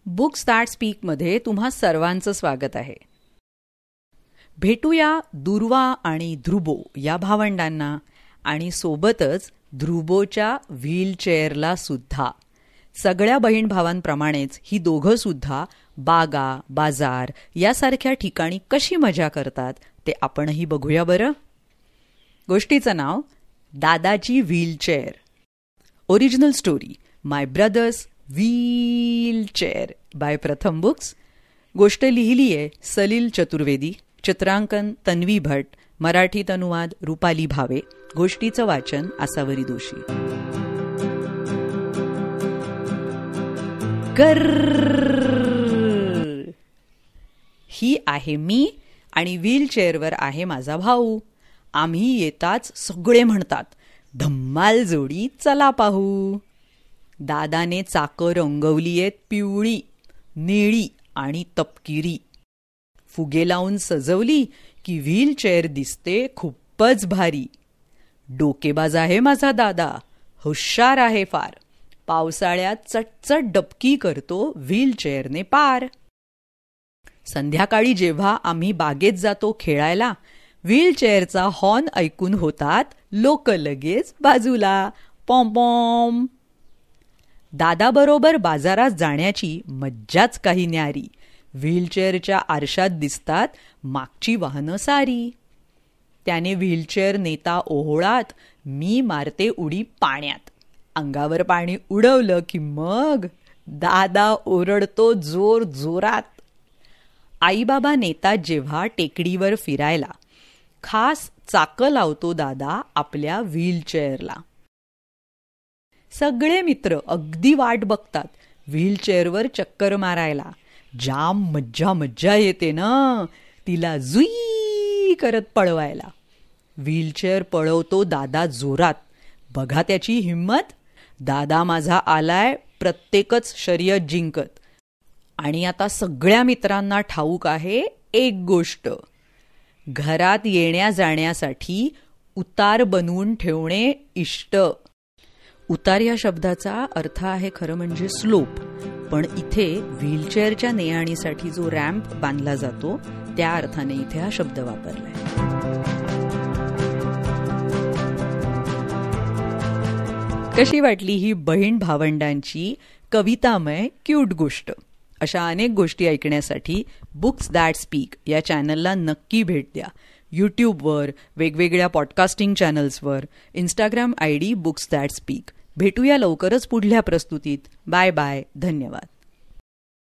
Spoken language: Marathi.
बुक्स दॅट स्पीकमध्ये तुम्हा सर्वांचं स्वागत आहे. भेटूया दुर्वा आणि ध्रुबो या भावंडांना आणि सोबतच ध्रुबोच्या व्हीलचेअरला सुद्धा. सगळ्या बहीण भावांप्रमाणेच ही दोघं सुद्धा बागा, बाजार यासारख्या ठिकाणी कशी मजा करतात ते आपणही बघूया बरं. गोष्टीचं नाव दादाची व्हीलचेअर. ओरिजिनल स्टोरी माय ब्रदर्स व्हीलचेअर बाय प्रथम बुक्स. गोष्ट लिहिली आहे सलील चतुर्वेदी, चित्रांकन तन्वी भट, मराठीत अनुवाद रुपाली भावे, गोष्टीचं वाचन आसावरी दोशी. ही आहे मी आणि व्हीलचेअरवर आहे माझा भाऊ. आम्ही येताच सगळे म्हणतात, धम्माल जोडी, चला पाहू. दादाने चाकं रंगवली आहेत पिवळी, निळी आणि तपकिरी. फुगे लावून सजवली की व्हीलचेअर दिसते खूपच भारी. डोकेबाज आहे माझा दादा, हुशार आहे फार. पावसाळ्यात चटचट डबकी करतो व्हीलचेअरने पार. संध्याकाळी जेव्हा आम्ही बागेत जातो खेळायला, व्हीलचेअरचा हॉर्न ऐकून होतात लोक लगेच बाजूला. पॉम पॉम. दादाबरोबर बाजारात जाण्याची मज्जाच काही न्यारी. व्हीलचेअरच्या आरशात दिसतात मागची वाहनं सारी. त्याने व्हीलचेअर नेता ओहोळात, मी मारते उडी पाण्यात. अंगावर पाणी उडवलं की मग दादा ओरडतो जोर जोरात. आईबाबा नेतात जेव्हा टेकडीवर फिरायला, खास चाकं लावतो दादा आपल्या व्हीलचेअरला. सगळे मित्र अगदी वाट बघतात व्हीलचेअरवर चक्कर मारायला. जाम मज्जा मज्जा येते ना तिला जुई करत पळवायला. व्हीलचेअर पळवतो दादा जोरात. बघा त्याची हिंमत. दादा माझा आलाय प्रत्येकच शर्यत जिंकत. आणि आता सगळ्या मित्रांना ठाऊक आहे एक गोष्ट, घरात येण्या जाण्यासाठी उतार बनवून ठेवणे इष्ट. उतार या शब्दाचा अर्थ आहे खरं म्हणजे स्लोप, पण इथे व्हीलचेअरच्या ने-आणीसाठी जो रॅम्प बांधला जातो त्या अर्थाने इथे हा शब्द वापरलाय. कशी वाटली ही बहीण भावंडांची कवितामय क्यूट गोष्ट? अशा अनेक गोष्टी ऐकण्यासाठी बुक्स दॅट स्पीक या चॅनलला नक्की भेट द्या. यूट्यूबवर, वेगवेगळ्या पॉडकास्टिंग चॅनल्सवर, Instagram ID books that speak. भेटूया लवकरच पुढल्या प्रस्तुतीत. Bye bye. धन्यवाद.